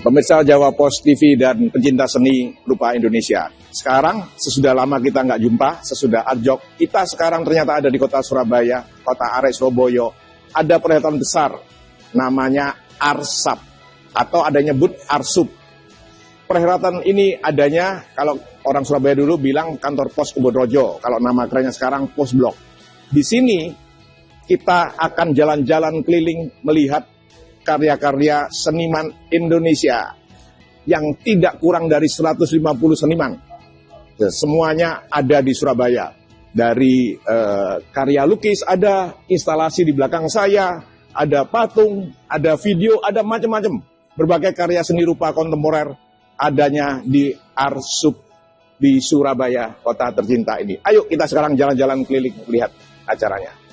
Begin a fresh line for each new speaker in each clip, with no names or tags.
Pemirsa Jawa Pos TV dan pencinta seni rupa Indonesia. Sekarang, sesudah lama kita nggak jumpa, sesudah Arjok, kita sekarang ternyata ada di kota Surabaya, kota Arek Surabaya. Ada perhelatan besar, namanya Arsap, atau ada nyebut Arsup. Perhelatan ini adanya, kalau orang Surabaya dulu bilang kantor pos Kebonrojo, kalau nama kerennya sekarang Pos Blok. Di sini, kita akan jalan-jalan keliling melihat karya-karya seniman Indonesia yang tidak kurang dari 150 seniman. Semuanya ada di Surabaya. Dari karya lukis, ada instalasi di belakang saya, ada patung, ada video, ada macam-macam. Berbagai karya seni rupa kontemporer adanya di Arsup di Surabaya, kota tercinta ini. Ayo kita sekarang jalan-jalan keliling melihat acaranya.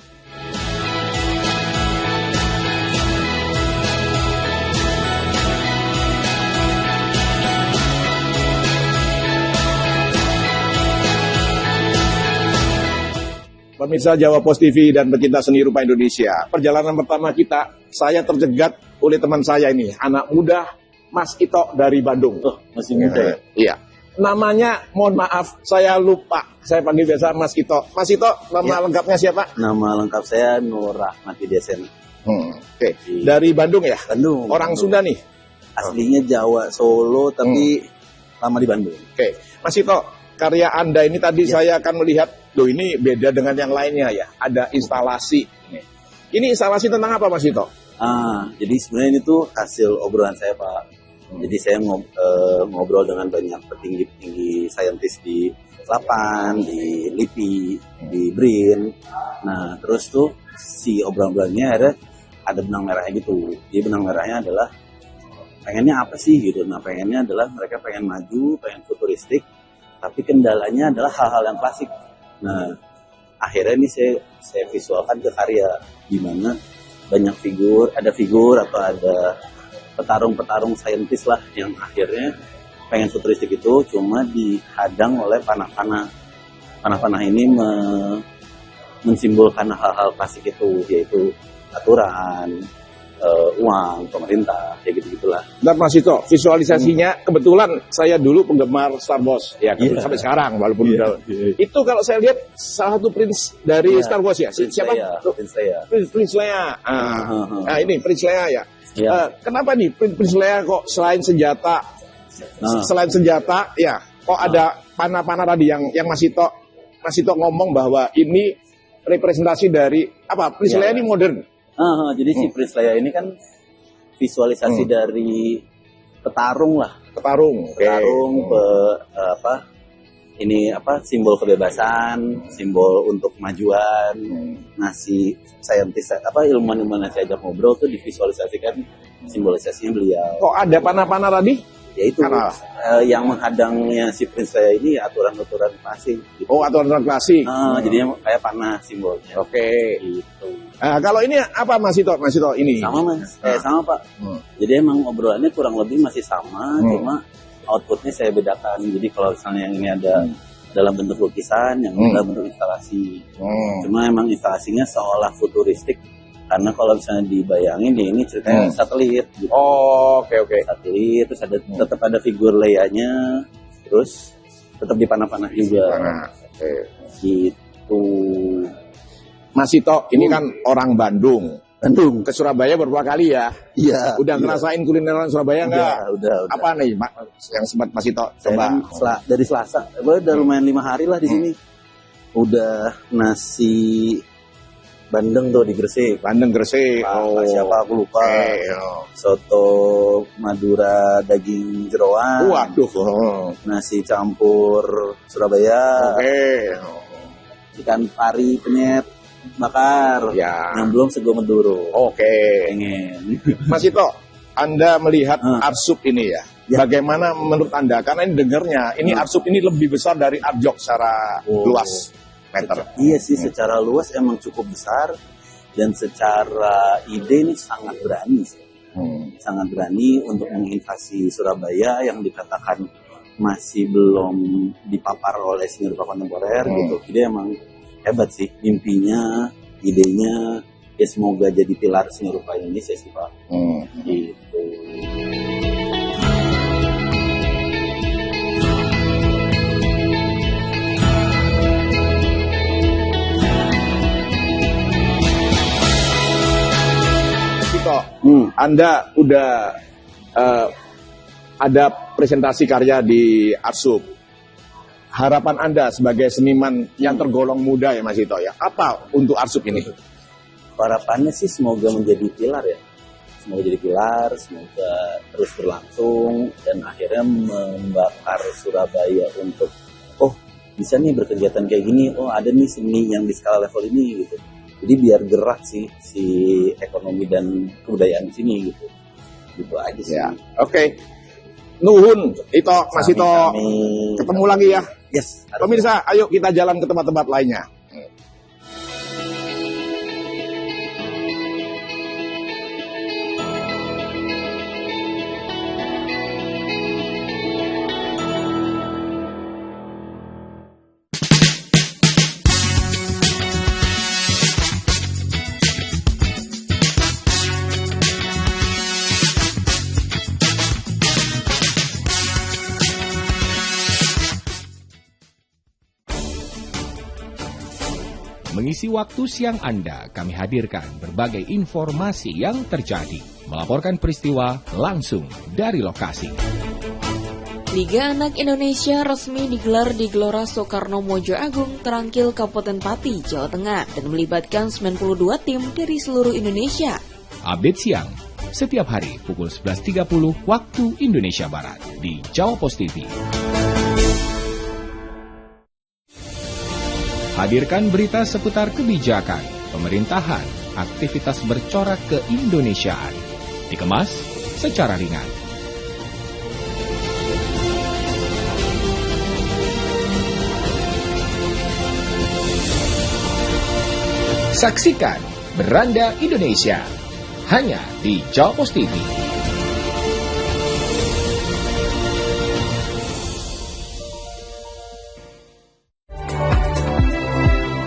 Pemirsa Jawa Pos TV dan pecinta seni rupa Indonesia. Perjalanan pertama kita, saya terjegat oleh teman saya ini, anak muda Mas Ito dari Bandung.
Oh, masih muda ya?
Iya. Namanya, mohon maaf, saya lupa. Saya panggil biasa Mas Ito. Mas Ito, nama lengkapnya siapa?
Nama lengkap saya Nur Rahmati Desen.
Oke. Dari Bandung ya?
Bandung.
Orang Sunda nih?
Aslinya Jawa, Solo, tapi lama di Bandung.
Oke. Mas Ito, karya Anda ini tadi saya akan melihat, loh ini beda dengan yang lainnya ya. Ada instalasi. Ini instalasi tentang apa Mas Ito?
Jadi sebenarnya ini tuh hasil obrolan saya Pak. Jadi saya ngobrol dengan banyak petinggi-petinggi saintis di Lapan, di LIPI, di BRIN. Nah terus tuh si obrolan-obrolannya ada benang merahnya gitu. Jadi benang merahnya adalah pengennya apa sih gitu. Nah pengennya adalah mereka pengen maju, pengen futuristik. Tapi kendalanya adalah hal-hal yang klasik. Nah, akhirnya ini saya visualkan ke karya, di mana banyak figur atau ada petarung-petarung saintis lah yang akhirnya pengen futuristik itu, cuma dihadang oleh panah-panah. Panah-panah ini mensimbolkan hal-hal klasik itu, yaitu aturan, uang, pemerintah, kayak gitu-gitulah.
Dan Mas Ito, visualisasinya kebetulan saya dulu penggemar Star Wars ya, sampai sekarang walaupun udah. Itu kalau saya lihat salah satu prince dari Star Wars ya. Siapa? Prince Leia. Nah, ini Prince Leia ya. Kenapa nih Prince Leia kok selain senjata ya, kok ada panah-panah tadi yang Mas Ito ngomong bahwa ini representasi dari apa? Prince Leia ini modern.
Jadi si Prince Leia ini kan visualisasi dari petarung lah. Petarung, simbol kebebasan, simbol untuk kemajuan. Nah si saintis ilmuwan-ilmuwan yang saya ajak ngobrol tuh divisualisasikan simbolisasinya beliau. Kok
ada panah-panah tadi?
Yaitu yang menghadangnya si Prince Leia ini aturan-aturan klasik. Gitu.
Oh, aturan-aturan klasik.
Jadinya kayak panah simbolnya.
Oke.
Gitu.
Kalau ini apa Mas Ito ini?
Sama Mas. Sama Pak. Jadi emang obrolannya kurang lebih masih sama, cuma outputnya saya bedakan. Jadi kalau misalnya yang ini ada dalam bentuk lukisan, yang dalam bentuk instalasi. Cuma emang instalasinya seolah futuristik. Karena kalau misalnya dibayangin ini ceritanya satelit gitu. Oke. Satelit, terus tetap ada figur Leia-nya, terus tetap di panah-panah juga. Gitu.
Mas Ito, ini kan orang Bandung. Ke Surabaya beberapa kali ya?
Iya.
Udah ngerasain kulineran Surabaya nggak?
Udah.
Apa nih yang sempat Mas Ito coba?
Dari Selasa, udah lumayan 5 hari lah di sini. Udah nasi bandeng tuh di Gresik.
Bandeng Gresik.
Siapa aku lupa. Soto Madura daging jeroan.
Waduh.
Nasi campur Surabaya. Ikan pari penyet bakar. Yang belum sego Meduro. Pengen.
Mas Ito, Anda melihat Arsup ini ya. Bagaimana menurut Anda? Karena ini dengarnya, ini Arsup ini lebih besar dari Arjok secara luas.
Iya sih, secara luas emang cukup besar, dan secara ide ini sangat berani sih. Sangat berani untuk menginvasi Surabaya yang dikatakan masih belum dipapar oleh seni rupa kontemporer gitu. Jadi emang hebat sih mimpinya, idenya, ya semoga jadi pilar seni rupa Indonesia sih Pak. Gitu.
Anda udah ada presentasi karya di Arsup. Harapan Anda sebagai seniman yang tergolong muda ya Mas Ito ya, apa untuk Arsup ini?
Harapannya sih semoga menjadi pilar ya. Semoga jadi pilar, semoga terus berlangsung dan akhirnya membakar Surabaya untuk bisa nih berkegiatan kayak gini, ada nih seni yang di skala level ini gitu. Jadi biar gerak sih si ekonomi dan kebudayaan di sini gitu. Gitu aja sih.
Ya. Oke. Nuhun Ito, Mas Ito. Ketemu lagi ya.
Yes.
Pemirsa, ayo kita jalan ke tempat-tempat lainnya.
Mengisi waktu siang Anda, kami hadirkan berbagai informasi yang terjadi. Melaporkan peristiwa langsung dari lokasi.
Liga Anak Indonesia resmi digelar di Gelora Soekarno Mojo Agung, Terangkil, Kabupaten Pati, Jawa Tengah, dan melibatkan 92 tim dari seluruh Indonesia.
Update siang, setiap hari pukul 11.30 waktu Indonesia Barat di Jawa Pos TV. Hadirkan berita seputar kebijakan, pemerintahan, aktivitas bercorak keindonesiaan. Dikemas secara ringan. Saksikan Beranda Indonesia hanya di Jawa Pos TV.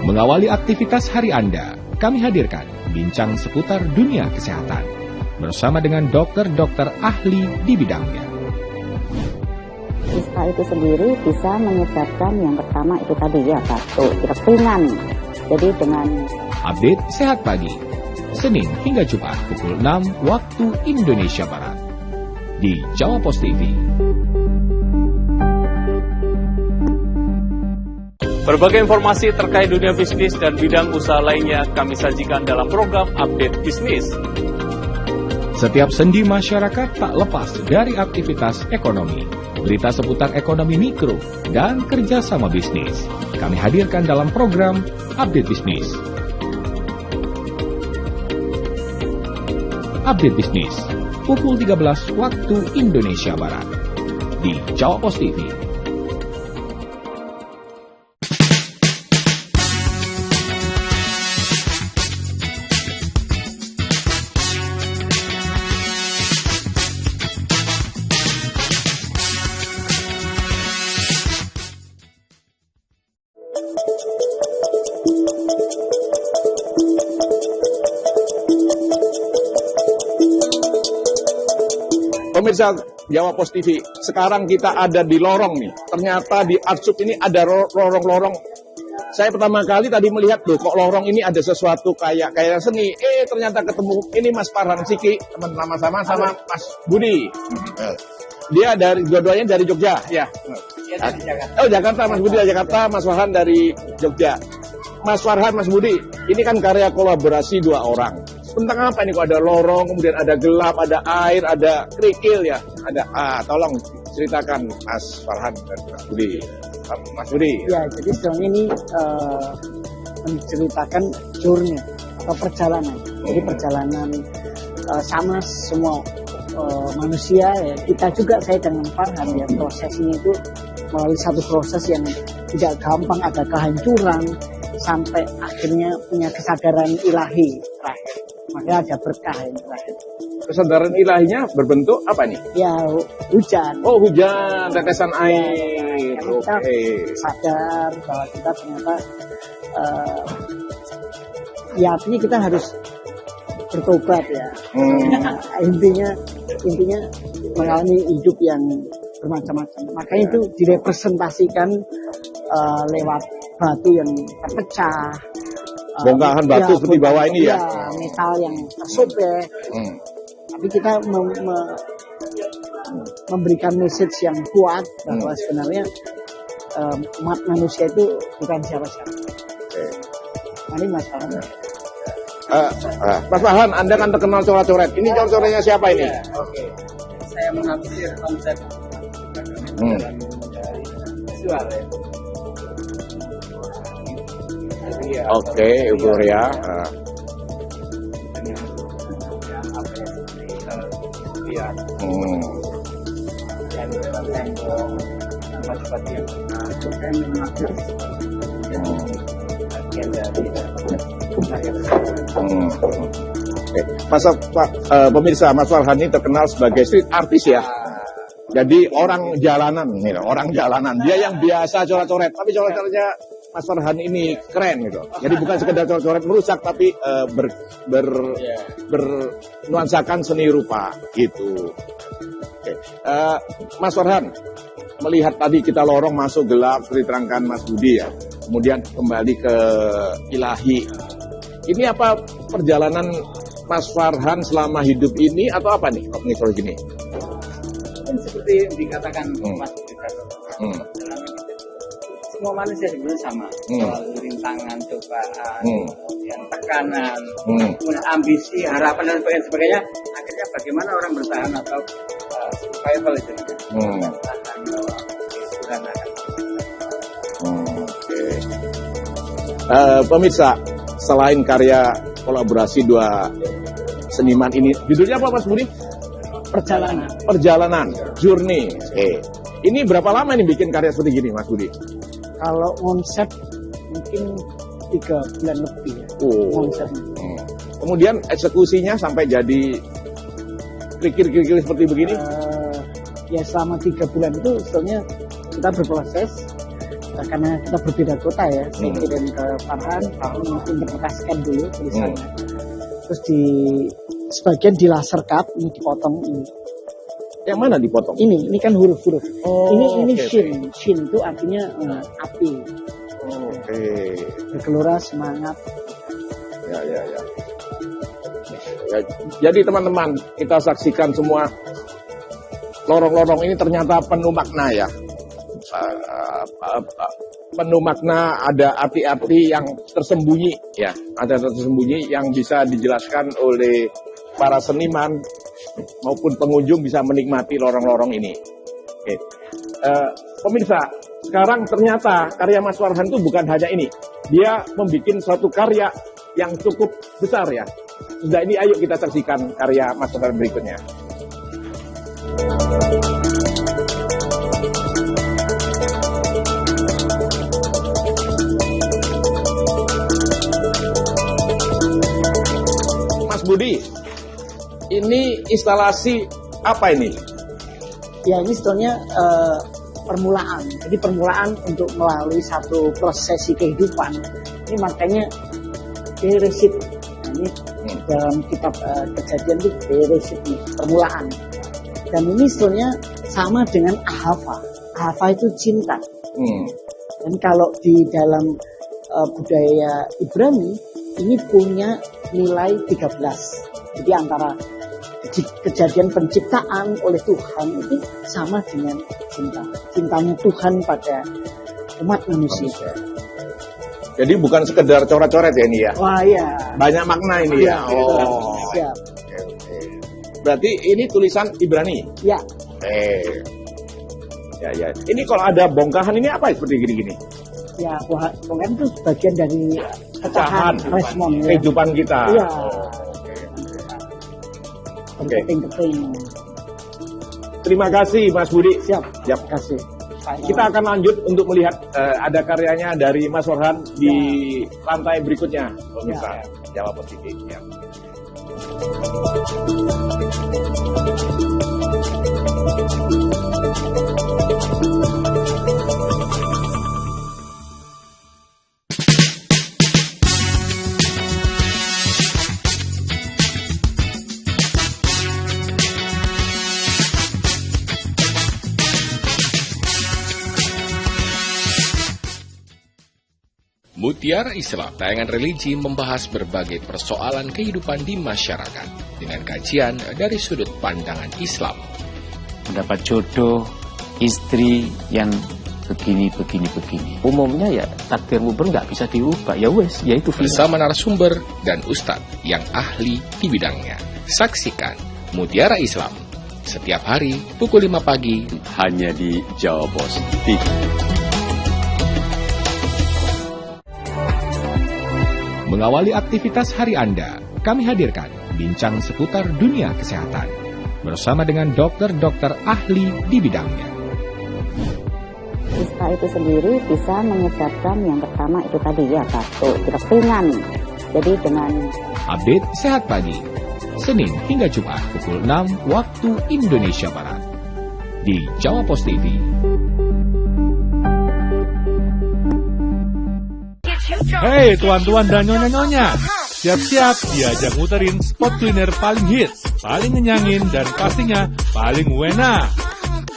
Mengawali aktivitas hari Anda, kami hadirkan bincang seputar dunia kesehatan bersama dengan dokter-dokter ahli di bidangnya.
Ispa itu sendiri bisa menyebabkan yang pertama itu tadi ya batuk, pilek ringan. Jadi dengan
update sehat pagi, Senin hingga Jumat pukul 6 waktu Indonesia Barat di Jawa Pos TV.
Berbagai informasi terkait dunia bisnis dan bidang usaha lainnya kami sajikan dalam program Update Bisnis.
Setiap sendi masyarakat tak lepas dari aktivitas ekonomi. Berita seputar ekonomi mikro dan kerjasama bisnis kami hadirkan dalam program Update Bisnis. Update Bisnis pukul 13 waktu Indonesia Barat di Jawa Pos TV.
Pemirsa Jawa Pos TV, sekarang kita ada di lorong nih. Ternyata di Arsup ini ada lorong-lorong. Saya pertama kali tadi melihat, loh kok lorong ini ada sesuatu kayak seni. Ternyata ketemu ini Mas Farhan Siki, teman sama Mas Budi. Dia dua-duanya dari Jogja, ya. Dari Jakarta. Oh Jakarta, Mas Budi dari Jakarta, Mas Farhan dari Jogja. Mas Farhan, Mas Budi, ini kan karya kolaborasi dua orang. Tentang apa ini kok ada lorong, kemudian ada gelap, ada air, ada kerikil ya, ada. Tolong ceritakan Mas Farhan dan Mas Budi. Mas Budi.
Ya, jadi sebenarnya ini menceritakan journey atau perjalanan. Jadi perjalanan sama semua manusia ya. Kita juga saya dengan Farhan ya, prosesnya itu melalui satu proses yang tidak gampang, ada kehancuran sampai akhirnya punya kesadaran ilahi terakhir. Makanya ada berkah yang terakhir.
Kesadaran ilahinya berbentuk apa nih?
Ya hujan.
Oh hujan, tetesan air.
Kita sadar bahwa kita ternyata ya artinya kita harus bertobat ya. Intinya mengalami hidup yang bermacam-macam. Makanya itu direpresentasikan lewat batu yang terpecah.
Bongkahan batu seperti bawah ini ya?
Metal yang tersobek. Tapi Jadi kita memberikan message yang kuat bahwa sebenarnya umat manusia itu bukan siapa-siapa. Mari Mas Farhan.
Mas Farhan, Anda kan terkenal coret-coret. Ini coret-coretnya siapa ini?
Oke. Saya mengambil konsep visual ya.
Oke, euforia. Pemirsa, Mas Farhan ini terkenal sebagai street artist ya. Jadi orang jalanan, nih, orang jalanan. Dia yang biasa coret-coret, tapi coret-coretnya Mas Farhan ini keren gitu. Jadi bukan sekedar coret-coret merusak, tapi bernuansakan seni rupa gitu. Oke. Mas Farhan, melihat tadi kita lorong masuk gelap seperti terangkan Mas Budi ya. Kemudian kembali ke ilahi. Ini apa perjalanan Mas Farhan selama hidup ini atau apa nih kok ini gini?
Mungkin seperti yang dikatakan Mas Budi. Semua manusia sebenarnya sama, soal rintangan, cobaan, kemudian tekanan, kemudian ambisi, harapan dan sebagainya. Akhirnya bagaimana orang bertahan atau survival itu?
Pemirsa, selain karya kolaborasi dua seniman ini, judulnya apa Mas Budi? Perjalanan, journey. Ini berapa lama nih bikin karya seperti gini Mas Budi?
Kalau konsep mungkin 3 bulan lebih ya. Konsepnya.
Kemudian eksekusinya sampai jadi kikir-kikir seperti begini?
Ya selama 3 bulan itu sebetulnya kita berproses karena kita berbeda kota ya. Saya kirim ke Farhan interpretasikan dulu tulisannya. Terus sebagian di laser cut, ini dipotong ini.
Yang mana dipotong?
Ini kan huruf-huruf. Ini
okay.
shin itu artinya api. Bergelora, semangat.
Ya. Jadi teman-teman, kita saksikan semua lorong-lorong ini ternyata penuh makna ya. Penuh makna, ada arti-arti yang tersembunyi ya. Ada tersembunyi yang bisa dijelaskan oleh para seniman maupun pengunjung bisa menikmati lorong-lorong ini. Pemirsa, sekarang ternyata karya Mas Farhan itu bukan hanya ini. Dia membuat suatu karya yang cukup besar ya. Sudah ini, ayo kita saksikan karya Mas Farhan berikutnya. Mas Budi, ini instalasi apa ini?
Ya ini sebetulnya permulaan. Jadi permulaan untuk melalui satu prosesi kehidupan. Ini makanya Bereshit. Ini dalam kitab Kejadian itu Bereshit nih, permulaan. Dan ini sebetulnya sama dengan Ahava. Ahava itu cinta. Dan kalau di dalam budaya Ibrani ini punya nilai 13. Jadi antara kejadian penciptaan oleh Tuhan itu sama dengan cintanya Tuhan pada umat manusia.
Jadi bukan sekedar coret-coret ya ini ya?
Wah ya.
Banyak makna ini ya?
Siap.
Berarti ini tulisan Ibrani?
Ya.
Ya. Ini kalau ada bongkahan ini apa seperti gini-gini?
Ya, bongkahan itu bagian dari pecahan respon ya.
Kehidupan kita.
Iya.
Oke.
Keting-keting.
Terima kasih Mas Budi.
Siap.
Terima kasih. Kita akan lanjut untuk melihat ada karyanya dari Mas Farhan di lantai berikutnya. Pemirsa, Jawa Positif. Ya.
Mutiara Islam, tayangan religi membahas berbagai persoalan kehidupan di masyarakat dengan kajian dari sudut pandangan Islam.
Mendapat jodoh, istri yang begini. Umumnya ya takdirmu nggak bisa diubah, ya wes, ya itu
bersama narasumber dan ustadz yang ahli di bidangnya. Saksikan Mutiara Islam setiap hari pukul 5 pagi
hanya di Jawa Post TV.
Mengawali aktivitas hari Anda, kami hadirkan bincang seputar dunia kesehatan bersama dengan dokter-dokter ahli di bidangnya.
Ispa itu sendiri bisa menyebabkan yang pertama itu tadi ya batuk, keringan. Jadi dengan
Update Sehat Pagi, Senin hingga Jumat pukul 6 waktu Indonesia Barat di Jawa Post TV.
Hei tuan-tuan dan nyonya-nyonya, siap-siap diajak muterin spot kuliner paling hits, paling ngenyangin, dan pastinya paling wena.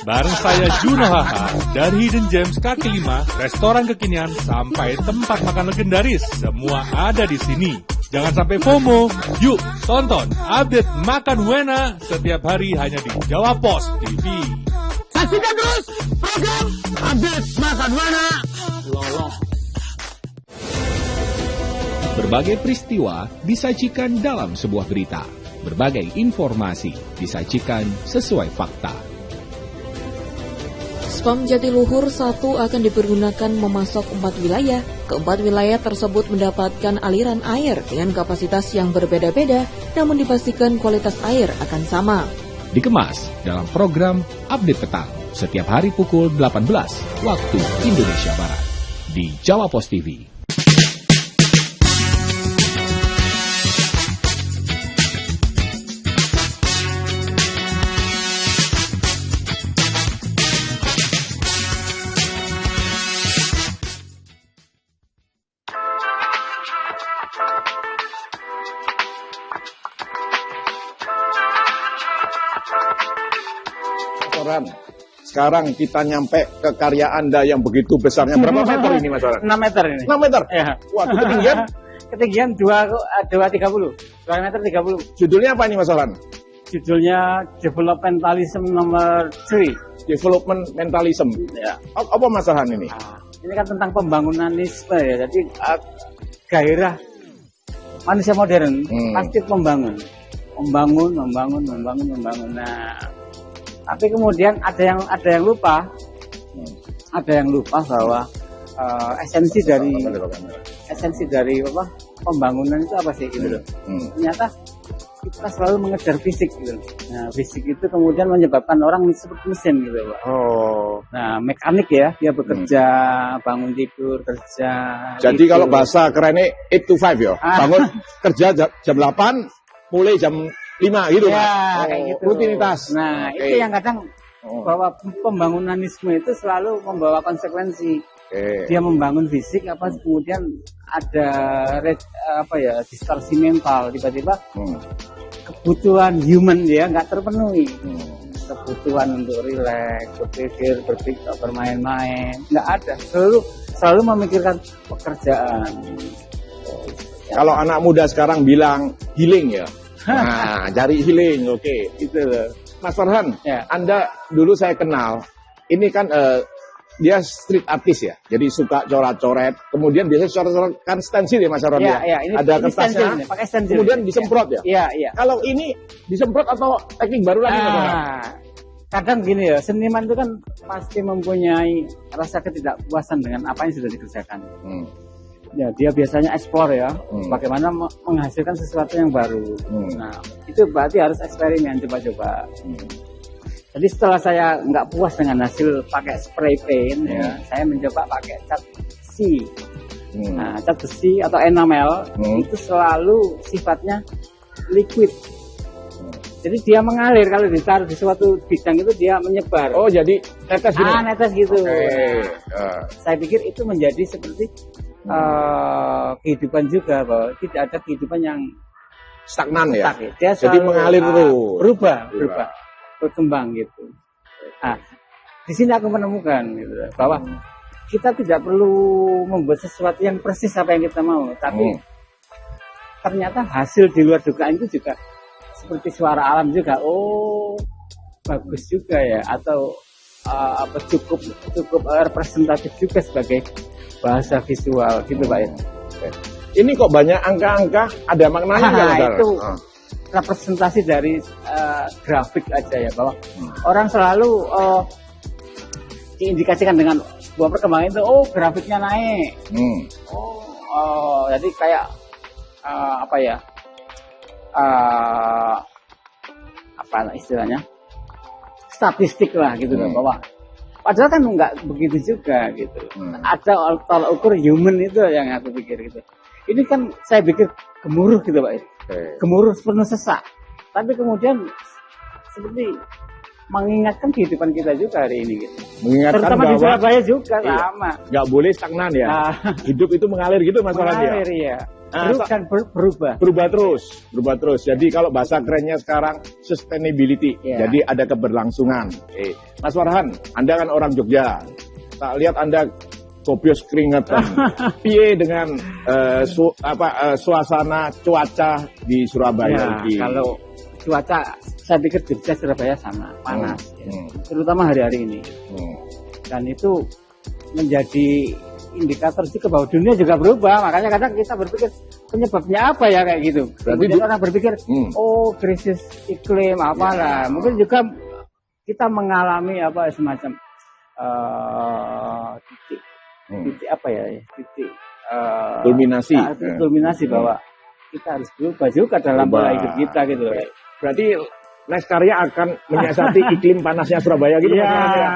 Bareng saya Juno Haha dari Hidden Gems kaki 5, restoran kekinian sampai tempat makan legendaris, semua ada di sini. Jangan sampai FOMO, yuk tonton update Makan Wena setiap hari hanya di Jawa Post TV.
Saksikan terus program update Makan Wena. Loloh.
Berbagai peristiwa disajikan dalam sebuah berita. Berbagai informasi disajikan sesuai fakta.
Spam Jatiluhur 1 akan dipergunakan memasok 4 wilayah. Keempat wilayah tersebut mendapatkan aliran air dengan kapasitas yang berbeda-beda, namun dipastikan kualitas air akan sama.
Dikemas dalam program Update Petang setiap hari pukul 18 waktu Indonesia Barat di Jawa Post TV.
Sekarang kita nyampe ke karya Anda yang begitu besarnya. Berapa meter ini Mas Waran?
6 meter ini.
6 meter?
Ya.
Waduh, ketinggian?
Ketinggian 2,30. 2 meter 30.
Judulnya apa ini Mas Waran?
Judulnya Developmentalism nomor 3.
Development Mentalism.
Ya.
Apa Mas Waran ini?
Ini kan tentang pembangunanisme ya. Jadi gairah manusia modern pasti membangun. Membangun. Nah, tapi kemudian ada yang lupa bahwa esensi dari apa pembangunan itu apa sih gitu loh. Ternyata kita selalu mengejar fisik gitu. Nah, fisik itu kemudian menyebabkan orang seperti mesin gitu, Pak. Oh. Nah, mekanik ya, dia bekerja, bangun tidur, kerja.
Jadi gitu. Kalau bahasa kerennya 8 to 5 ya. Bangun kerja jam 8, mulai jam 5 gitu
ya, kayak gitu.
Rutinitas.
Nah, itu yang kadang bahwa pembangunanisme itu selalu membawa konsekuensi. Dia membangun fisik kemudian ada distorsi mental, tiba-tiba kebutuhan human dia nggak terpenuhi. Kebutuhan untuk rileks, berpikir, bermain-main nggak ada. Selalu memikirkan pekerjaan.
Kalau anak muda sekarang bilang healing ya. Nah, cari healing, oke. Gitu loh. Mas Farhan, ya. Anda dulu saya kenal. Ini kan dia street artist ya. Jadi suka coret-coret. Kemudian biasanya coret-coret kan stensil ya Mas Farhan ya. Ini, ada kertasnya. Pakai stensil. Kemudian disemprot ya. Iya. Kalau ini disemprot atau teknik baru lagi Mas Farhan?
Kadang gini ya, seniman itu kan pasti mempunyai rasa ketidakpuasan dengan apa yang sudah dikerjakan. Ya, dia biasanya eksplor ya, bagaimana menghasilkan sesuatu yang baru. Nah, itu berarti harus eksperimen, coba-coba. Jadi setelah saya nggak puas dengan hasil pakai spray paint, ya, saya mencoba pakai cat besi. Nah, cat besi atau enamel itu selalu sifatnya liquid. Jadi dia mengalir, kalau ditaruh di suatu bidang itu dia menyebar.
Oh, jadi netes gitu?
Netes gitu. Saya pikir itu menjadi seperti kehidupan juga, bahwa tidak ada kehidupan yang
stagnan ya.
Dia
jadi mengalir terus,
berubah, berkembang gitu. Nah, di sini aku menemukan gitu, bahwa kita tidak perlu membuat sesuatu yang persis apa yang kita mau, tapi ternyata hasil di luar dugaan itu juga seperti suara alam juga. Oh, bagus juga ya, atau cukup representatif juga sebagai bahasa visual gitu Pak ya.
Ini kok banyak angka-angka, ada maknanya nggak?
Itu representasi dari grafik aja ya, bahwa orang selalu diindikasikan dengan sebuah perkembangan itu, oh grafiknya naik, jadi kayak apa istilahnya, statistik lah gitu loh, bahwa padahal kan nggak begitu juga gitu. Ada tolak ukur human itu yang aku pikir gitu. Ini kan saya pikir gemuruh gitu Pak, gemuruh penuh sesak, tapi kemudian seperti mengingatkan kehidupan kita juga hari ini gitu.
Mengingatkan
terutama
bahwa
di Surabaya juga sama.
Nggak boleh stagnan ya. Hidup itu mengalir gitu masalahnya.
Mengalir ya. Dan berubah.
Berubah terus. Jadi kalau bahasa kerennya sekarang sustainability. Jadi ada keberlangsungan. Mas Farhan, Anda kan orang Jogja. Tak lihat Anda kopios keringetan. Piye dengan suasana cuaca di Surabaya?
Kalau cuaca, saya pikir Jogja Surabaya sama, panas, terutama hari-hari ini. Dan itu menjadi indikator juga bahwa dunia juga berubah. Makanya kadang kita berpikir penyebabnya apa ya kayak gitu. Kemudian orang berpikir, oh krisis iklim apalah. Mungkin juga kita mengalami semacam titik kulminasi bahwa kita harus berubah juga dalam pola hidup kita gitu.
Berarti Next Karya akan menyiasati iklim panasnya Surabaya gitu masalahnya.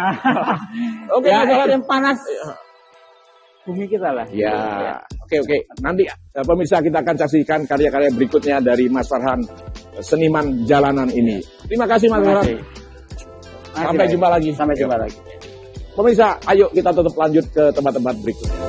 Oke, iklim panas bumi kita lah.
Oke. Nanti pemirsa kita akan saksikan karya-karya berikutnya dari Mas Farhan, seniman jalanan ini. Terima kasih Mas Farhan. Sampai jumpa lagi. Pemirsa, ayo kita tetap lanjut ke tempat-tempat berikutnya.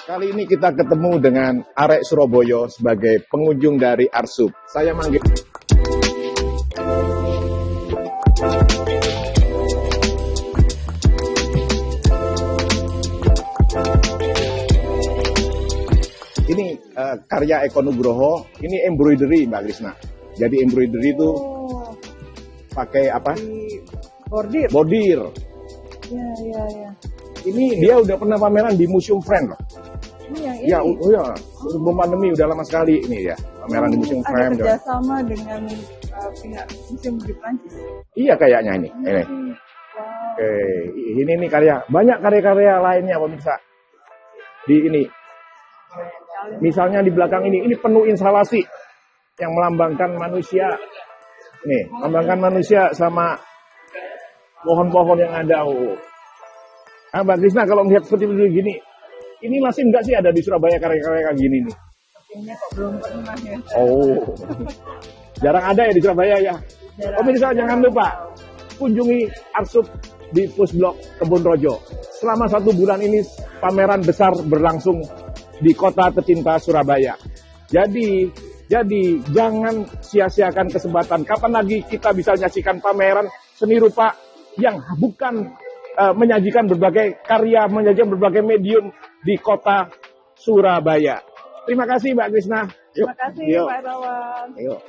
Kali ini kita ketemu dengan Arek Surabaya sebagai pengunjung dari Arsub. Saya manggil. Ini karya Eko Nugroho. Ini embroidery Mbak Krisna. Jadi embroidery itu pakai apa? Bordir.
Ya.
Ini dia udah pernah pameran di Museum Friend loh. Ya, sebelum pandemi udah lama sekali ini ya, pameran di Museum Friend.
Ada kerjasama dengan pihak museum di Prancis.
Iya kayaknya ini. Oke, ini karya, banyak karya-karya lainnya pemirsa. Di ini, misalnya di belakang ini penuh instalasi yang melambangkan manusia. Nih, melambangkan manusia sama pohon-pohon yang ada. Mbak Krisna kalau melihat seperti begini, ini masih enggak sih ada di Surabaya karya-karya kayak gini nih?
Sepertinya kok belum pernah ya.
Jarang ada ya di Surabaya ya. Pemirsa jangan lupa kunjungi Arsub di Pusblok Kebun Rojo. Selama 1 bulan ini pameran besar berlangsung di kota tercinta Surabaya. Jadi jangan sia-siakan kesempatan. Kapan lagi kita bisa menyaksikan pameran seni rupa yang bukan menyajikan berbagai karya, menyajikan berbagai medium di kota Surabaya. Terima kasih Mbak Krisna.
Terima kasih Pak Rawan.
Yuk.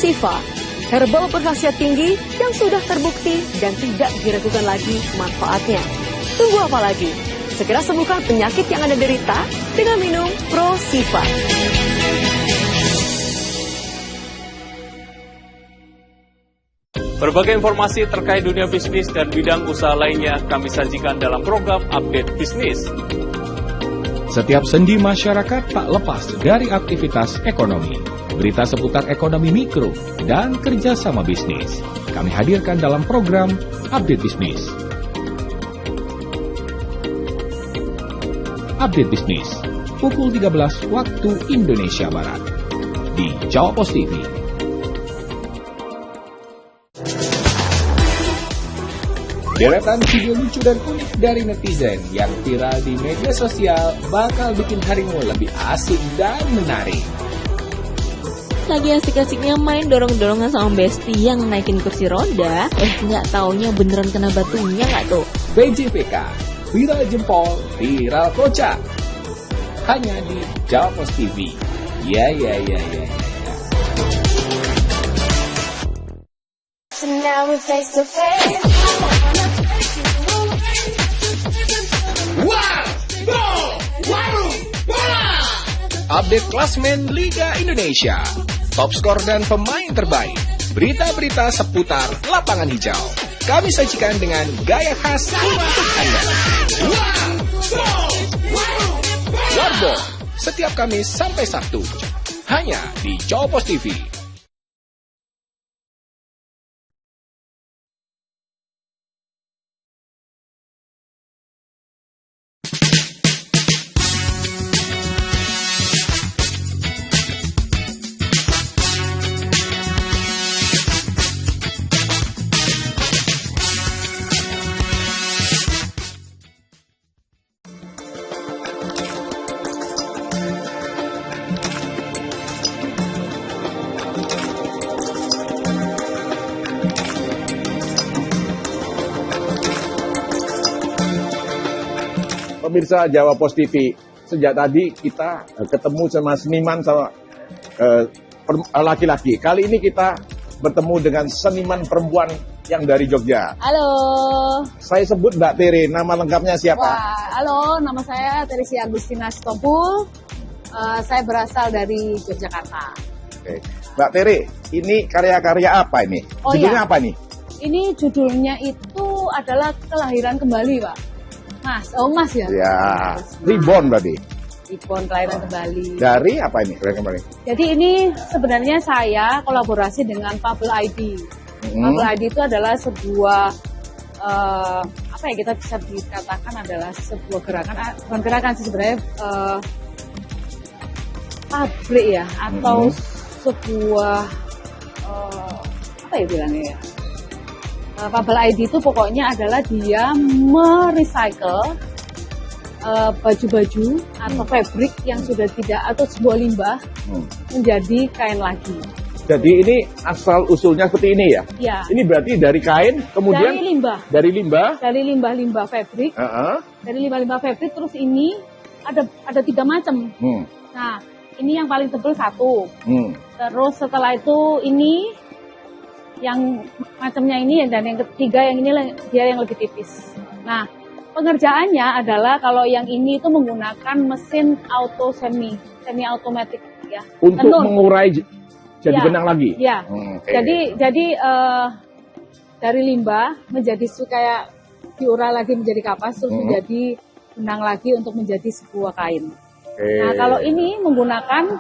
Sifa, herbal berkhasiat tinggi yang sudah terbukti dan tidak diragukan lagi manfaatnya. Tunggu apa lagi? Segera sembuhkan penyakit yang Anda derita dengan minum Pro Sifa.
Berbagai informasi terkait dunia bisnis dan bidang usaha lainnya kami sajikan dalam program Update Bisnis.
Setiap sendi masyarakat tak lepas dari aktivitas ekonomi. Berita seputar ekonomi mikro dan kerjasama bisnis kami hadirkan dalam program Update Bisnis. Update Bisnis, pukul 13 waktu Indonesia Barat, di Jawa Pos TV. Deretan video lucu dan unik dari netizen yang viral di media sosial bakal bikin harimu lebih asik dan menarik.
Lagi asik-asiknya main dorong-dorongan sama Besti yang naikin kursi roda, nggak taunya beneran kena batunya nggak tuh?
BJPK, viral jempol, viral kocak. Hanya di Jawa Pos TV. Ya.
So now we're face to face.
Update klasmen Liga Indonesia, top skor dan pemain terbaik, berita-berita seputar lapangan hijau. Kami sajikan dengan gaya khas untuk Anda. Warbo, setiap Kamis sampai Sabtu, hanya di Jawa Pos TV.
Pemirsa Jawa Pos TV, sejak tadi kita ketemu sama seniman sama laki-laki. Kali ini kita bertemu dengan seniman perempuan yang dari Jogja.
Halo.
Saya sebut Mbak Tere, nama lengkapnya siapa?
Wah, halo, nama saya Teresi Agustina Sitompul. Saya berasal dari Yogyakarta.
Oke. Mbak Tere, ini karya-karya apa ini?
Oh,
judulnya
iya.
apa nih?
Ini judulnya itu adalah Kelahiran Kembali, Pak. Mas, Mas ya?
Ya, Reborn berarti.
Reborn, Kelahiran Kembali.
Dari apa ini Kelahiran Kembali?
Jadi ini sebenarnya saya kolaborasi dengan Bubble ID. Bubble ID itu adalah sebuah apa ya, kita bisa dikatakan adalah sebuah gerakan, bukan gerakan sih sebenarnya, pabrik ya, atau sebuah apa ya bilangnya ya. Bubble ID itu pokoknya adalah dia merecycle baju-baju atau fabric yang sudah tidak, atau sebuah limbah menjadi kain lagi.
Jadi ini asal usulnya seperti ini ya?
Ya.
Ini berarti dari kain, kemudian
dari limbah.
Dari limbah?
Dari limbah-limbah fabric. Dari limbah-limbah fabric, terus ini ada 3 macam. Nah, ini yang paling tebal 1. Terus setelah itu ini yang macamnya ini, dan yang ketiga yang ini dia yang lebih tipis. Nah, pengerjaannya adalah kalau yang ini itu menggunakan mesin auto semi automatic ya.
Untuk mengurai jadi benang lagi.
Ya. Okay. Jadi dari limbah menjadi kayak diurai lagi menjadi kapas, terus menjadi benang lagi untuk menjadi sebuah kain. Okay. Nah, kalau ini menggunakan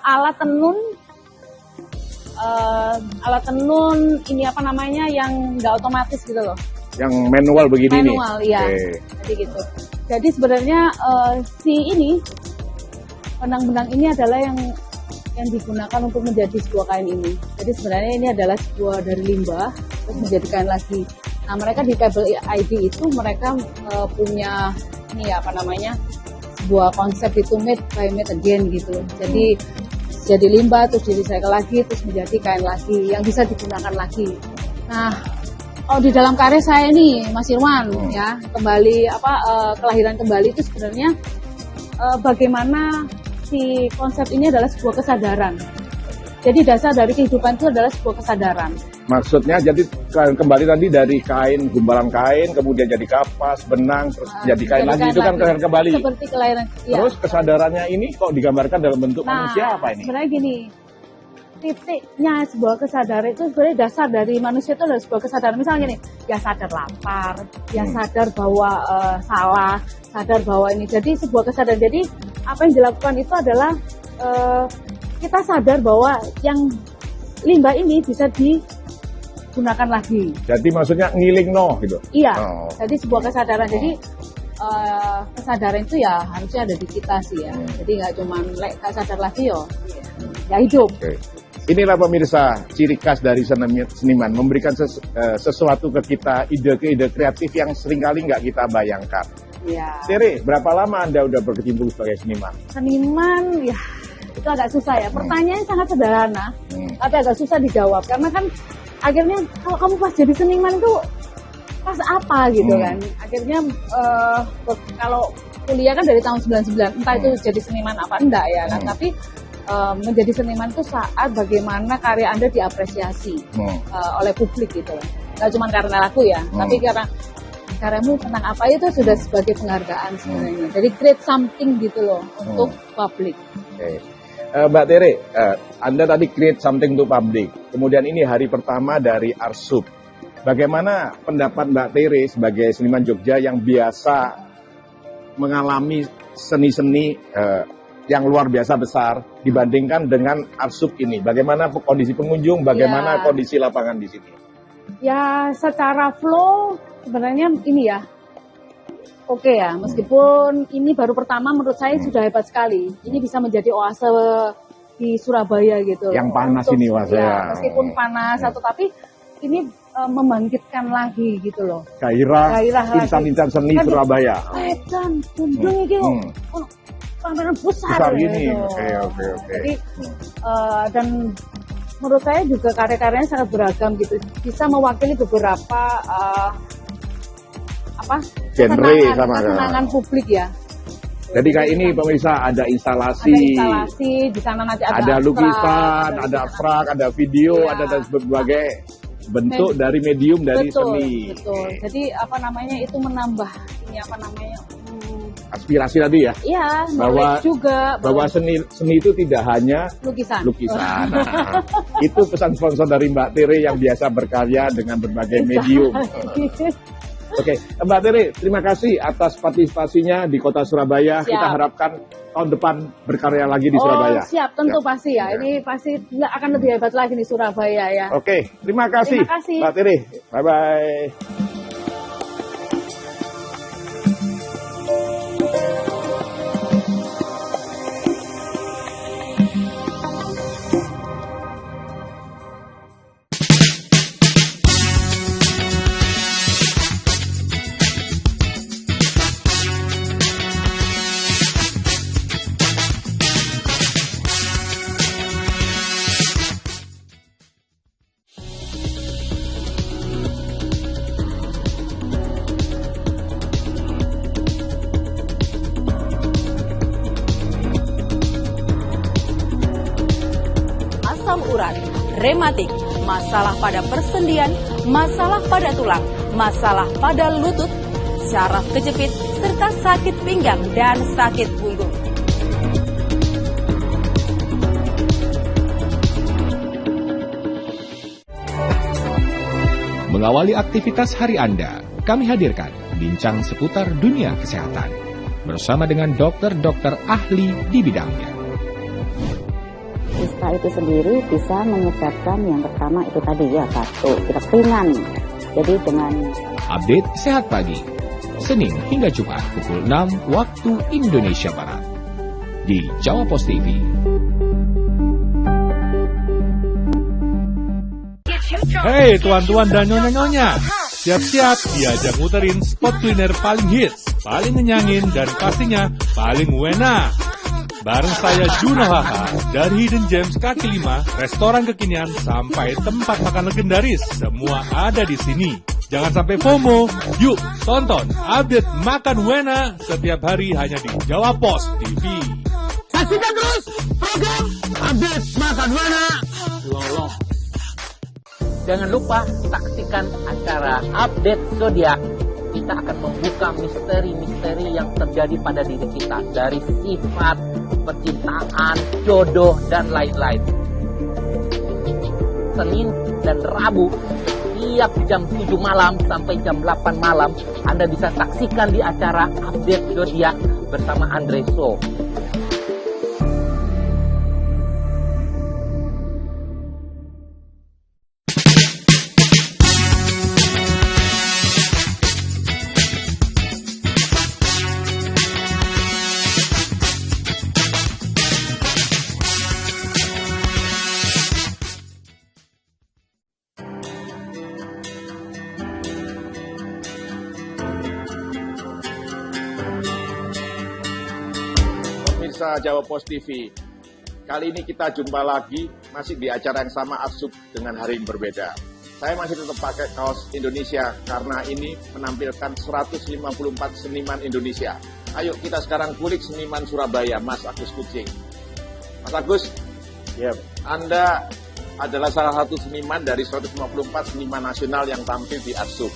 alat tenun ini apa namanya, yang nggak otomatis gitu loh.
Yang manual begini nih.
Manual, iya. Jadi gitu. Jadi sebenarnya ini benang-benang ini adalah yang digunakan untuk menjadi sebuah kain ini. Jadi sebenarnya ini adalah sebuah dari limbah terus menjadi kain lagi. Nah, mereka di Bubble ID itu mereka punya ini apa namanya, sebuah konsep itu made again gitu. Jadi limbah terus di-recycle lagi terus menjadi kain lagi yang bisa digunakan lagi. Nah, di dalam karya saya nih Mas Irwan ya, kembali kelahiran kembali itu sebenarnya bagaimana si konsep ini adalah sebuah kesadaran. Jadi dasar dari kehidupan itu adalah sebuah kesadaran.
Maksudnya jadi kembali tadi dari kain, gumbalan kain, kemudian jadi kapas, benang, terus jadi kain lagi, itu kan kelahiran kembali.
Seperti kelahiran.
Terus kesadarannya ini kok digambarkan dalam bentuk manusia apa ini?
Sebenarnya gini, titiknya sebuah kesadaran itu sebenarnya dasar dari manusia itu adalah sebuah kesadaran. Misalnya nih, ya sadar lapar, ya sadar bahwa salah, sadar bahwa ini. Jadi sebuah kesadaran. Jadi apa yang dilakukan itu adalah kita sadar bahwa yang limbah ini bisa digunakan lagi.
Jadi maksudnya ngiling gitu.
Iya. Jadi sebuah kesadaran. Jadi kesadaran itu ya harusnya ada di kita sih ya. Jadi nggak cuma nggak sadar lagi ya hidup.
Okay. Inilah pemirsa ciri khas dari seniman, memberikan sesuatu ke kita, ide-ide kreatif yang seringkali nggak kita bayangkan.
Iya.
Tere, berapa lama Anda udah berkecimpung sebagai seniman?
Seniman ya itu agak susah ya. Pertanyaan sangat sederhana, tapi agak susah dijawab karena kan akhirnya kalau kamu pas jadi seniman itu pas apa gitu kan. Akhirnya kalau kuliah kan dari tahun 99, entah itu jadi seniman apa enggak ya kan. Tapi menjadi seniman itu saat bagaimana karya Anda diapresiasi oleh publik gitu. Nggak cuma karena lagu ya, tapi karena karyamu tentang apa itu sudah sebagai penghargaan sebenarnya. Jadi create something gitu loh untuk publik.
Okay. Mbak Tere, Anda tadi create something to public. Kemudian ini hari pertama dari Arsub. Bagaimana pendapat Mbak Tere sebagai seniman Jogja yang biasa mengalami seni-seni yang luar biasa besar dibandingkan dengan Arsub ini? Bagaimana kondisi pengunjung, bagaimana kondisi lapangan di sini?
Ya secara flow sebenarnya ini ya oke ya, meskipun ini baru pertama menurut saya sudah hebat sekali. Ini bisa menjadi oase di Surabaya gitu.
Yang panas ini Mas ya.
Meskipun panas, tapi ini membangkitkan lagi gitu loh.
Gairah insan-insan seni kan Surabaya.
Dan kunjung itu pameran besar
ini.
Gitu.
Oke.
Jadi dan menurut saya juga karya-karyanya sangat beragam gitu. Bisa mewakili beberapa
genre sama
kesenangan publik ya.
Jadi kayak ini pemirsa ada instalasi,
di sana nanti
ada lukisan, ada abstrak, ada video, ada dan berbagai bentuk dari medium dari seni.
Betul. Jadi itu menambah
aspirasi tadi ya.
Iya,
bahwa seni itu tidak hanya lukisan. Nah, itu pesan sponsor dari Mbak Tere yang biasa berkarya dengan berbagai medium. Oke, Mbak Tere, terima kasih atas partisipasinya di Kota Surabaya. Siap. Kita harapkan tahun depan berkarya lagi di Surabaya.
Siap, tentu pasti ya. Ini pasti akan lebih hebat lagi di Surabaya ya.
Oke, terima kasih Mbak Tere. Bye-bye.
Rematik, masalah pada persendian, masalah pada tulang, masalah pada lutut, syaraf kejepit, serta sakit pinggang dan sakit punggung.
Mengawali aktivitas hari Anda, kami hadirkan bincang seputar dunia kesehatan bersama dengan dokter-dokter ahli di bidangnya.
Ispa itu sendiri bisa menyebabkan yang pertama itu tadi ya batuk, pilek ringan. Jadi dengan
update Sehat Pagi, Senin hingga Jumat pukul 6 waktu Indonesia Barat di Jawa Pos TV.
Hei tuan-tuan dan nyonya-nyonya, siap-siap diajak muterin spot kuliner paling hits, paling ngenyangin dan pastinya paling wena. Bareng saya Juno Haha dari Hidden Gems kaki 5, restoran kekinian sampai tempat makan legendaris, semua ada di sini. Jangan sampai FOMO, yuk tonton update Makan Wena setiap hari hanya di Jawa Pos TV.
Saksikan terus program update Makan Wena.
Loloh. Jangan lupa saksikan acara update zodiak. Kita akan membuka misteri-misteri yang terjadi pada diri kita dari sifat, percintaan, jodoh, dan lain-lain. Senin dan Rabu setiap jam 7 malam sampai jam 8 malam Anda bisa saksikan di acara Update Zodiak bersama Andre Show.
Pemirsa Jawa Post TV, kali ini kita jumpa lagi masih di acara yang sama Arsub dengan hari yang berbeda. Saya masih tetap pakai kaos Indonesia karena ini menampilkan 154 seniman Indonesia. Ayo kita sekarang kulik seniman Surabaya, Mas Agus Kucing. Mas Agus, Anda adalah salah satu seniman dari 154 seniman nasional yang tampil di Arsub.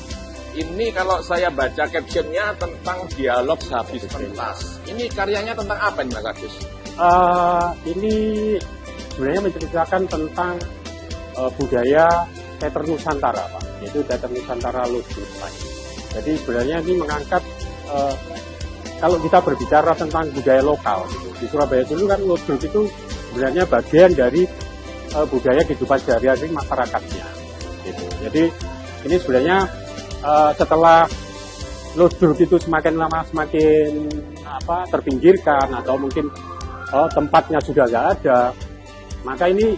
Ini kalau saya baca captionnya tentang dialog sehabis pentas. Ini karyanya tentang apa nih Mas Agus?
Ini sebenarnya menceritakan tentang budaya teater Nusantara, Pak. Yaitu teater Nusantara Ludruk. Jadi sebenarnya ini mengangkat, kalau kita berbicara tentang budaya lokal, gitu. Di Surabaya dulu kan Ludruk itu sebenarnya bagian dari budaya kehidupan sehari-hari masyarakatnya. Gitu. Jadi ini sebenarnya setelah Ludruk itu semakin lama semakin terpinggirkan atau mungkin tempatnya sudah nggak ada, maka ini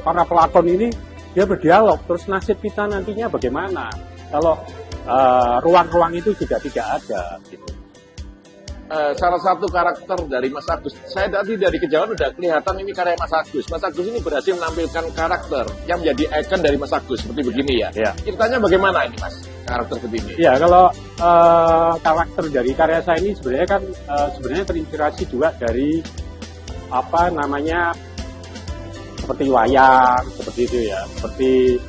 para pelakon ini dia berdialog terus nasib kita nantinya bagaimana kalau ruang-ruang itu sudah tidak ada gitu.
Salah satu karakter dari Mas Agus, saya tadi dari kejauhan udah kelihatan ini karya Mas Agus. Mas Agus ini berhasil menampilkan karakter yang menjadi ikon dari Mas Agus seperti begini ya. Ceritanya bagaimana ini Mas, karakter seperti ini?
Ya, kalau karakter dari karya saya ini sebenarnya kan sebenarnya terinspirasi juga dari seperti wayang seperti itu ya, seperti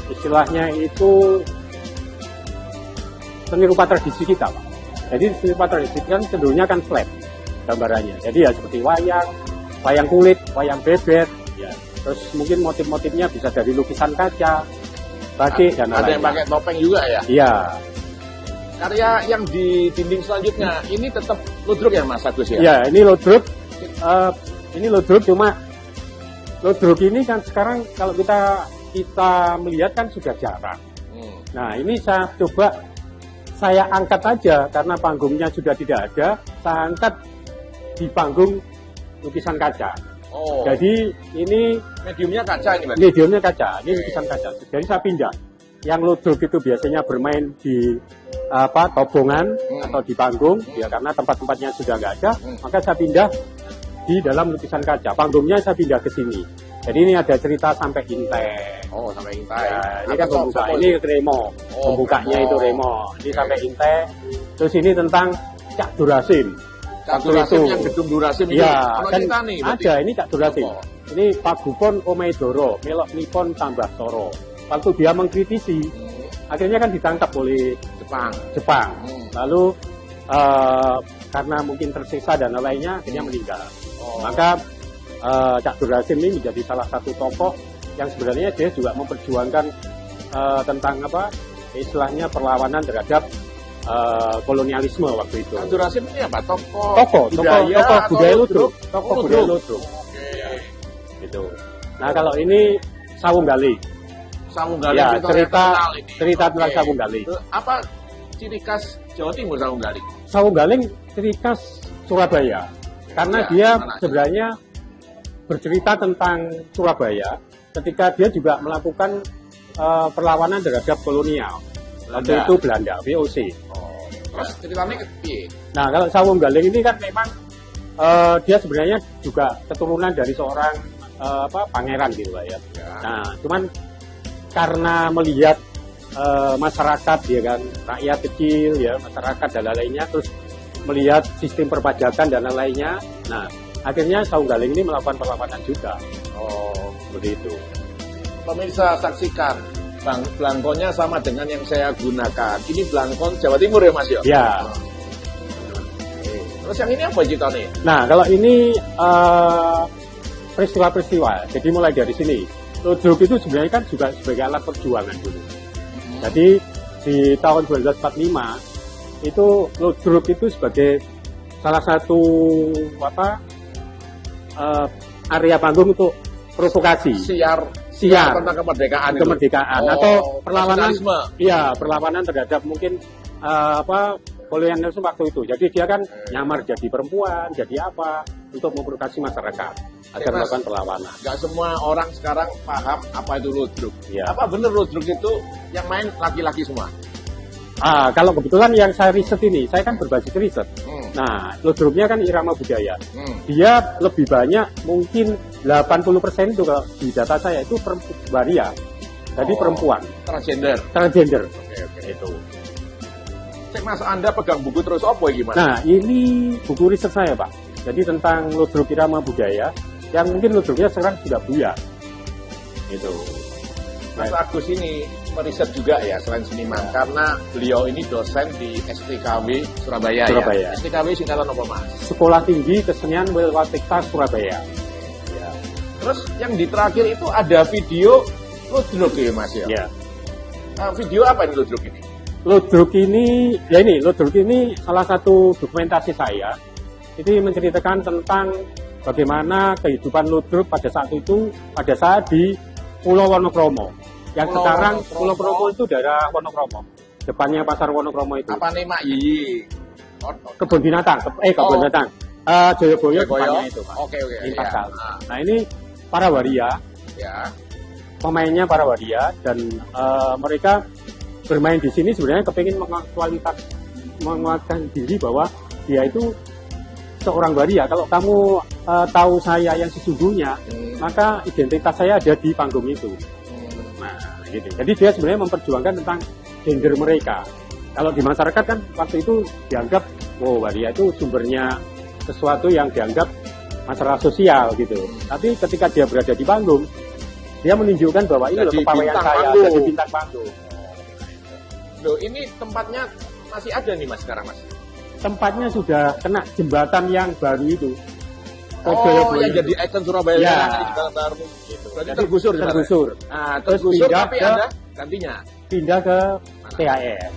istilahnya itu seni rupa tradisi kita, Pak. Jadi seni rupa tradisi kan cenderungnya kan flat gambarannya. Jadi ya seperti wayang kulit, wayang bebet, ya. Terus mungkin motif-motifnya bisa dari lukisan kaca, batik dan lain-lain.
Ada yang pakai topeng juga ya?
Iya.
Karya yang di dinding selanjutnya ini tetap Ludruk ya Mas Agus ya?
Iya, ini Ludruk. Ini Ludruk, cuma Ludruk ini kan sekarang kalau kita melihat kan sudah jarang. Nah, ini saya angkat aja karena panggungnya sudah tidak ada, saya angkat di panggung lukisan kaca. Jadi ini
mediumnya kaca ini Mas?
Mediumnya kaca, ini lukisan kaca. Jadi saya pindah. Yang Ludruk itu biasanya bermain di tobongan atau di panggung, ya karena tempat-tempatnya sudah nggak ada, maka saya pindah di dalam lukisan kaca. Panggungnya saya pindah ke sini. Jadi ini ada cerita sampai Intai.
Sampai Intai.
Ya, ini kan pembuka, ini Remo. Pembukanya itu Remo. Ini sampai Intai. Terus ini tentang Cak Durasim.
Cak Durasim yang gedung Durasim itu.
Ya, kan
nih,
ada ini Cak Durasim. Ini Pagupon Omaidoro, melok nipon tambah soro. Waktu dia mengkritisi, akhirnya kan ditangkap oleh Jepang. Lalu karena mungkin tersiksa dan lainnya, akhirnya meninggal. Maka Cak Durasim ini menjadi salah satu tokoh yang sebenarnya dia juga memperjuangkan tentang istilahnya perlawanan terhadap kolonialisme waktu itu.
Cak Durasim ini apa? Tokoh
budaya Ludruk. Tokoh budaya Ludruk. Gitu. Nah, kalau ini Sawung Galing.
Sawung Galing
ya, cerita tentang Sawung Galing.
Apa ciri khas Jawa Timur Sawung Galing?
Sawung Galing ciri khas Surabaya. Karena dia sebenarnya bercerita tentang Surabaya ketika dia juga melakukan perlawanan terhadap kolonial. Waktu itu Belanda, VOC.
Terus ceritanya kepiye?
Nah, kalau Sawung Galing ini kan memang dia sebenarnya juga keturunan dari seorang pangeran gitu lah ya. Nah, cuman karena melihat masyarakat ya kan, rakyat kecil ya, masyarakat dan lainnya, terus melihat sistem perpajakan dan lainnya. Nah, akhirnya Sawung Galing ini melakukan perlawanan juga. Seperti itu.
Pemirsa saksikan, belangkonnya sama dengan yang saya gunakan. Ini belangkon Jawa Timur ya Mas ya?
Ya.
Terus yang ini apa ceritanya?
Nah, kalau ini peristiwa-peristiwa. Jadi mulai dari sini, ludruk itu sebenarnya kan juga sebagai alat perjuangan dulu. Jadi di tahun 1945 itu ludruk itu sebagai salah satu area panggung untuk provokasi. Siar tentang kemerdekaan atau perlawanan terhadap mungkin kolonialisme waktu itu. Jadi dia kan nyamar jadi perempuan, jadi apa untuk memprovokasi masyarakat agar melakukan perlawanan.
Gak semua orang sekarang paham apa itu ludruk. Apa benar ludruk itu yang main laki-laki semua?
Kalau kebetulan yang saya riset ini, saya kan berbasis riset. Nah, ludruknya kan irama budaya. Dia lebih banyak, mungkin 80% itu kalau di data saya itu waria. Jadi perempuan. Transgender. Oke. Itu.
Mas, Anda pegang buku terus apa gimana?
Nah, ini buku riset saya, Pak. Jadi tentang ludruk irama budaya, yang mungkin ludruknya sekarang sudah buyar. Itu.
Mas Agus ini meriset juga ya selain seniman, karena beliau ini dosen di STKW Surabaya. Ya? STKW singkatan apa, Mas?
Sekolah Tinggi Kesenian Wilwatikta Surabaya.
Ya. Terus yang di terakhir itu ada video ludruk ya, Mas ya?
Ya.
Video apa ini ludruk ini?
Ludruk ini salah satu dokumentasi saya. Itu menceritakan tentang bagaimana kehidupan ludruk pada saat di Pulau Wonokromo. Yang sekarang Pulau Wonokromo itu daerah Wonokromo. Depannya pasar Wonokromo itu.
Apa nih, Mak Yiyi?
Kebun binatang. Kebun binatang. Joyoboyo depannya itu, Pak.
Oke.
Pasar. Nah, ini para waria.
Ya.
Pemainnya para waria dan mereka bermain di sini sebenarnya kepingin menguatkan diri bahwa dia itu seorang waria. Kalau kamu tahu saya yang sesungguhnya, maka identitas saya ada di panggung itu. Nah, gitu. Jadi dia sebenarnya memperjuangkan tentang gender mereka. Kalau di masyarakat kan waktu itu dianggap, waria itu sumbernya sesuatu yang dianggap masalah sosial gitu. Tapi ketika dia berada di panggung, dia menunjukkan bahwa ini loh kepawaian saya, jadi bintang panggung.
Loh, ini tempatnya masih ada nih, Mas, sekarang, Mas?
Tempatnya sudah kena jembatan yang baru itu.
Yang jadi ikon Surabaya yang baru. Gitu. Berarti tergusur.
Nah,
tergusur tapi ada gantinya.
Pindah ke TAS.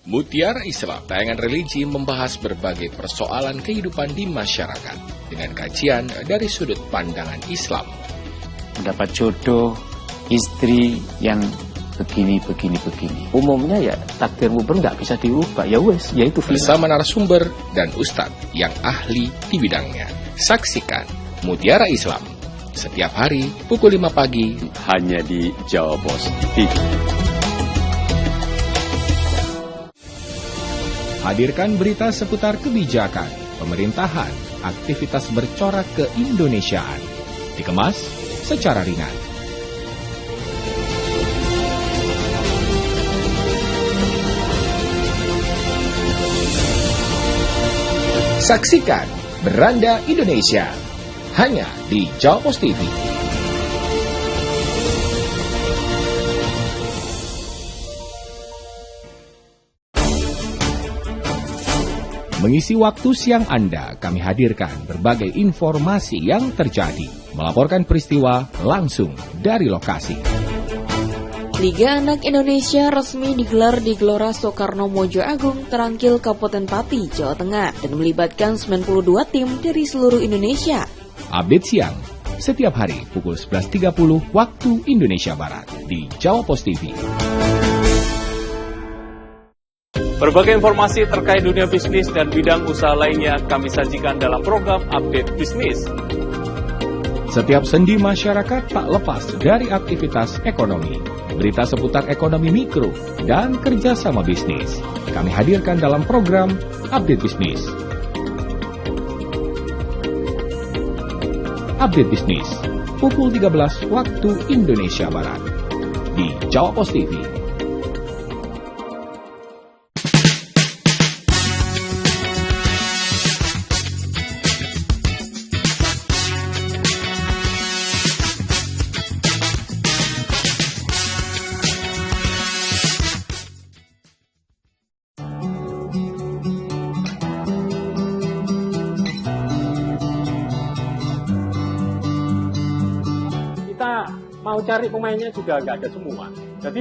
Mutiara Islam, tayangan religi membahas berbagai persoalan kehidupan di masyarakat dengan kajian dari sudut pandangan Islam.
Mendapat jodoh, istri yang begini. Umumnya ya takdirmu nggak bisa diubah, ya wes, ya itu
bersama narasumber dan ustadz yang ahli di bidangnya. Saksikan Mutiara Islam setiap hari pukul 5 pagi
hanya di Jawa Pos TV.
Hadirkan berita seputar kebijakan, pemerintahan, aktivitas bercorak keindonesiaan. Dikemas secara ringan. Saksikan Beranda Indonesia hanya di Jawa Pos TV. Mengisi waktu siang Anda, kami hadirkan berbagai informasi yang terjadi, melaporkan peristiwa langsung dari lokasi.
Liga Anak Indonesia resmi digelar di Gelora Soekarno Mojo Agung, Terangkil, Kabupaten Pati, Jawa Tengah, dan melibatkan 92 tim dari seluruh Indonesia.
Update siang, setiap hari pukul 11.30 waktu Indonesia Barat di Jawa Pos TV.
Berbagai informasi terkait dunia bisnis dan bidang usaha lainnya kami sajikan dalam program Update Bisnis.
Setiap sendi masyarakat tak lepas dari aktivitas ekonomi. Berita seputar ekonomi mikro dan kerjasama bisnis kami hadirkan dalam program Update Bisnis. Update Bisnis pukul 13 waktu Indonesia Barat di Jawa Pos TV.
Mau cari pemainnya juga nggak ada semua. Jadi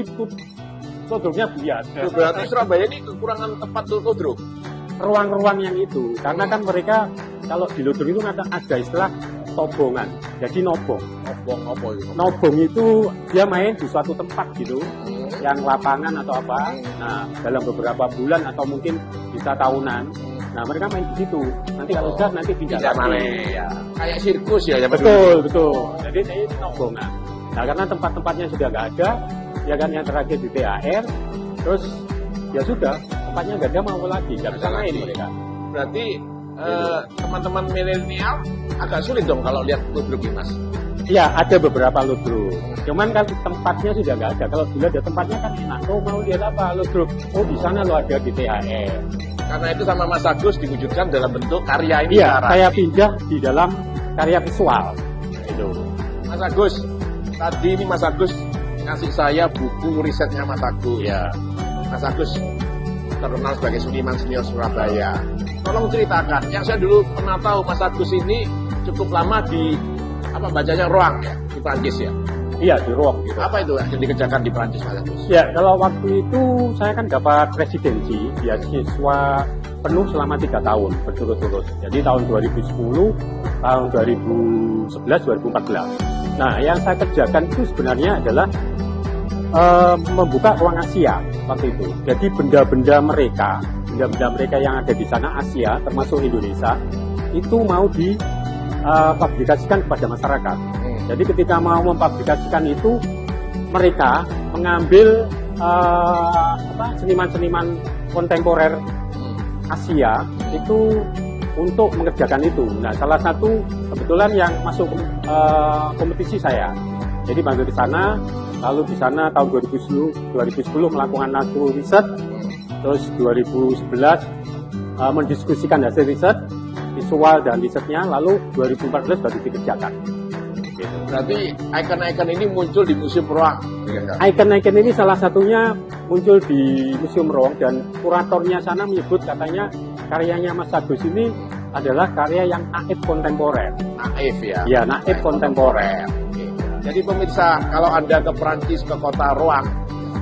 lodruknya bias.
Berarti Surabaya ini kekurangan tempat untuk lodruk.
Ruang-ruang yang itu, karena kan mereka kalau di lodruk itu ada istilah tobongan. Jadi nobong. Nobong itu dia main di suatu tempat gitu, yang lapangan atau apa. Nah, dalam beberapa bulan atau mungkin bisa tahunan. Nah, mereka main di situ. Nanti kalau sudah nanti pindah lagi.
Ya. Kayak sirkus ya.
Betul. Jadi ini nobongan. Nah, karena tempat-tempatnya sudah nggak ada, ya kan yang terakhir di THR, terus ya sudah, tempatnya nggak ada mau lagi, nggak bisa main mereka.
Berarti teman-teman milenial agak sulit dong kalau lihat ludruk ini, Mas.
Iya, ada beberapa ludruk. Cuman kan tempatnya sudah nggak ada. Kalau dulu ada tempatnya kan enak. Oh, mau lihat apa ludruk? Oh, di sana lo ada di THR.
Karena itu sama Mas Agus diwujudkan dalam bentuk karya ini.
Iya, saya pindah di dalam karya visual. Itu.
Mas Agus, tadi ini Mas Agus ngasih saya buku risetnya Mas Agus.
Ya.
Mas Agus terkenal sebagai seniman senior Surabaya. Tolong ceritakan, yang saya dulu pernah tahu Mas Agus ini cukup lama di bacanya Roang ya, di Prancis ya.
Iya, di Roang. Gitu.
Apa itu yang dikerjakan di Prancis, Mas Agus?
Ya, kalau waktu itu saya kan dapat residensi beasiswa penuh selama 3 tahun berturut-turut. Jadi tahun 2010, tahun 2011, 2014. Nah, yang saya kerjakan itu sebenarnya adalah membuka ruang Asia waktu itu. Jadi benda-benda mereka yang ada di sana Asia, termasuk Indonesia, itu mau dipublikasikan kepada masyarakat. Jadi ketika mau mempublikasikan itu, mereka mengambil seniman-seniman kontemporer Asia itu untuk mengerjakan itu. Nah, salah satu kebetulan yang masuk kompetisi saya. Jadi bantu di sana, lalu di sana tahun 2010 melakukan naskah riset, terus 2011 mendiskusikan hasil riset, visual dan risetnya, lalu 2014 baru dikerjakan. Gitu.
Berarti ikon-ikon ini muncul di Museum Roang.
Ikon-ikon ini salah satunya muncul di Museum Roang dan kuratornya sana menyebut katanya karyanya Mas Agus ini adalah karya yang naif kontemporer.
Naif ya?
Ya, naif kontemporer.
Jadi pemirsa, kalau Anda ke Prancis, ke kota Roang,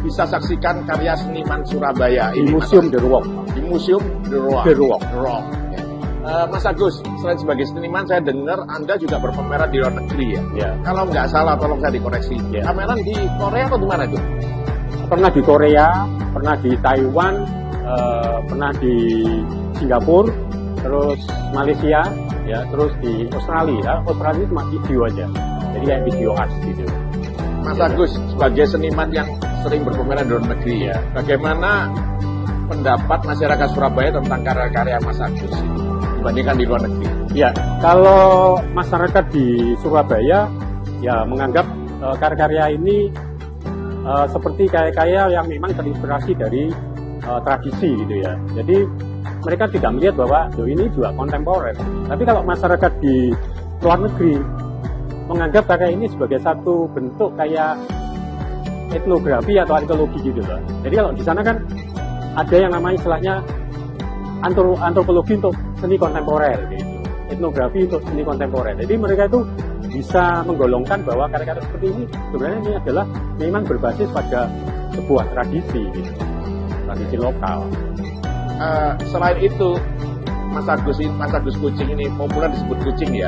bisa saksikan karya seniman Surabaya.
Di Museum de Roang.
Di Museum de Roang.
De Roang.
Mas Agus, selain sebagai seniman, saya dengar Anda juga berpameran di luar negeri ya?
Ya.
Kalau nggak salah, tolong saya dikoreksi.
Ya.
Pameran di Korea atau di mana itu?
Pernah di Korea, pernah di Taiwan, pernah di Singapura, terus Malaysia, ya, terus di Australia. Australia cuma video aja, jadi kayak video art gitu.
Mas Agus, sebagai seniman yang sering berpameran di luar negeri ya, bagaimana pendapat masyarakat Surabaya tentang karya-karya Mas Agus dibandingkan di luar negeri?
Ya, kalau masyarakat di Surabaya ya menganggap karya-karya ini seperti karya-karya yang memang terinspirasi dari tradisi gitu ya. Jadi mereka tidak melihat bahwa ini juga kontemporer. Tapi kalau masyarakat di luar negeri menganggap karya ini sebagai satu bentuk kayak etnografi atau arkeologi gitu loh. Jadi kalau di sana kan ada yang namanya istilahnya antropologi untuk seni kontemporer gitu. Etnografi untuk seni kontemporer. Jadi mereka itu bisa menggolongkan bahwa karya-karya seperti ini sebenarnya ini adalah memang berbasis pada sebuah tradisi gitu. Tradisi lokal.
Selain itu, Mas Agus Kucing ini populer disebut kucing ya.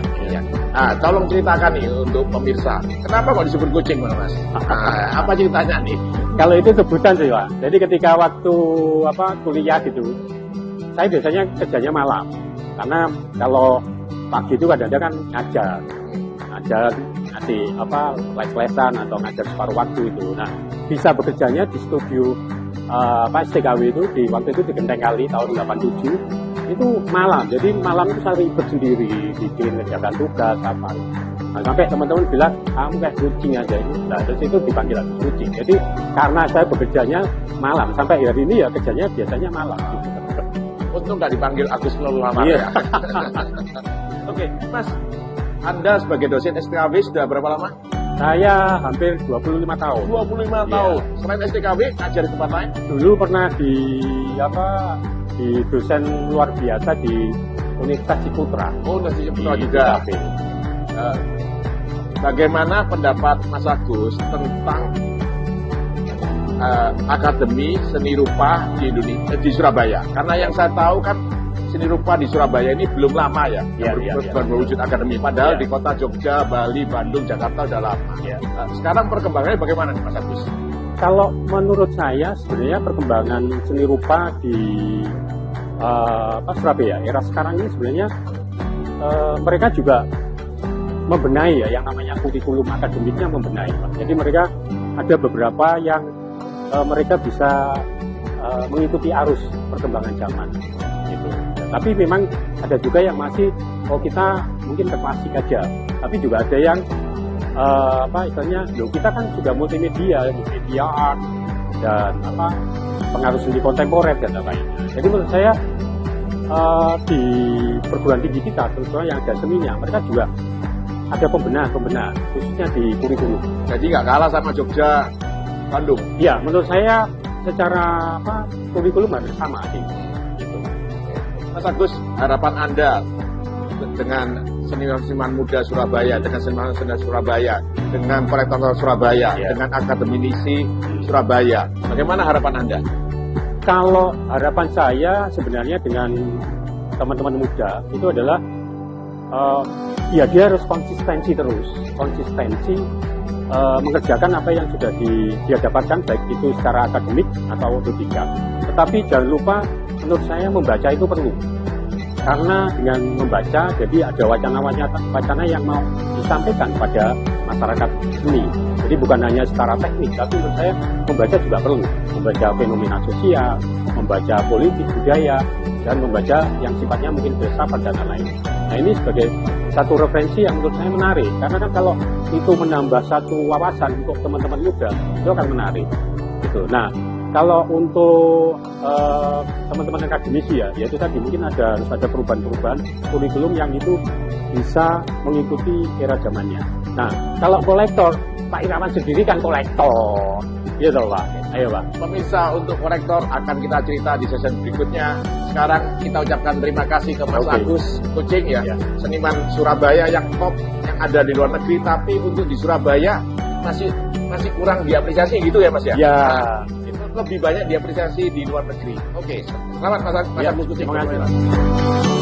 Nah, tolong ceritakan nih untuk pemirsa, kenapa kok disebut kucing, Mas? Apa ceritanya nih?
Kalau itu sebutan sih, Pak. Jadi ketika waktu kuliah gitu, saya biasanya kerjanya malam. Karena kalau pagi itu kadang-kadang kan ngajar ngasih les-lesan atau ngajar separuh waktu itu. Nah, bisa bekerjanya di studio STKW itu di waktu itu di Genteng Kali tahun 87 itu malam. Jadi malam itu saya ribet sendiri, bikin kerjakan tugas apa. Nah, sampai teman-teman bilang, kamu kayak kucing aja ini. Nah, terus itu dipanggil lagi kucing. Jadi karena saya bekerjanya malam, sampai hari ini ya kerjanya biasanya malam.
Untung nggak dipanggil Agus Lama
Iya.
ya. Oke, Mas, Anda sebagai dosen STKB sudah berapa lama?
Saya hampir 25 tahun.
25 tahun. Selain STKB, ngajar di tempat lain?
Dulu pernah di dosen luar biasa di Universitas Ciputra.
Oh, Universitas Ciputra juga. Bagaimana pendapat Mas Agus tentang Akademi Seni Rupa di Indonesia, di Surabaya? Karena yang saya tahu kan seni rupa di Surabaya ini belum lama ya, berwujud akademi. Padahal di kota Jogja, Bali, Bandung, Jakarta udah lama. Sekarang perkembangannya bagaimana nih Mas Agus?
Kalau menurut saya sebenarnya perkembangan seni rupa di Surabaya era sekarang ini sebenarnya mereka juga membenahi ya, yang namanya kurikulum akademiknya membenahi. Jadi mereka ada beberapa yang mereka bisa mengikuti arus perkembangan zaman. Gitu. Tapi memang ada juga yang masih kita mungkin ke klasik aja. Tapi juga ada yang istilahnya, kita kan juga multimedia art dan pengaruh seni kontemporer dan lain-lain. Jadi menurut saya di perguruan tinggi kita, terutama yang ada seninya, mereka juga ada pembenahan khususnya di kurikulum.
Jadi nggak kalah sama Jogja, Bandung.
Ya, menurut saya secara kurikulum harus sama sih.
Mas Agus, harapan Anda dengan seniman-seniman muda Surabaya, dengan seniman-seniman Surabaya, dengan kolektor Surabaya, dengan akademisi Surabaya, bagaimana harapan Anda?
Kalau harapan saya sebenarnya dengan teman-teman muda itu adalah dia harus konsistensi terus, mengerjakan apa yang sudah dia dapatkan, baik itu secara akademik atau tidak. Tetapi jangan lupa, menurut saya membaca itu perlu. Karena dengan membaca, jadi ada wacana yang mau disampaikan pada masyarakat seni. Jadi bukan hanya secara teknik, tapi menurut saya membaca juga perlu. Membaca fenomena sosial, membaca politik, budaya, dan membaca yang sifatnya mungkin filsafat dan lain-lain. Nah, ini sebagai satu referensi yang menurut saya menarik. Karena kan kalau itu menambah satu wawasan untuk teman-teman muda, itu akan menarik. Gitu. Nah, kalau untuk teman-teman akademisi ya itu tadi mungkin harus ada perubahan-perubahan kurikulum yang itu bisa mengikuti era zamannya. Nah, kalau kolektor, Pak Irawan sendiri kan kolektor, gitu Pak. Ayo Pak.
Pemirsa, untuk kolektor akan kita cerita di sesi berikutnya. Sekarang kita ucapkan terima kasih ke Mas Agus Kucing ya, seniman Surabaya yang top, yang ada di luar negeri, tapi untuk di Surabaya masih kurang diapresiasi gitu ya Mas ya?
Ya.
Lebih banyak diapresiasi di luar negeri. Oke, selamat Mas Agus Kucing.
Terima kasih.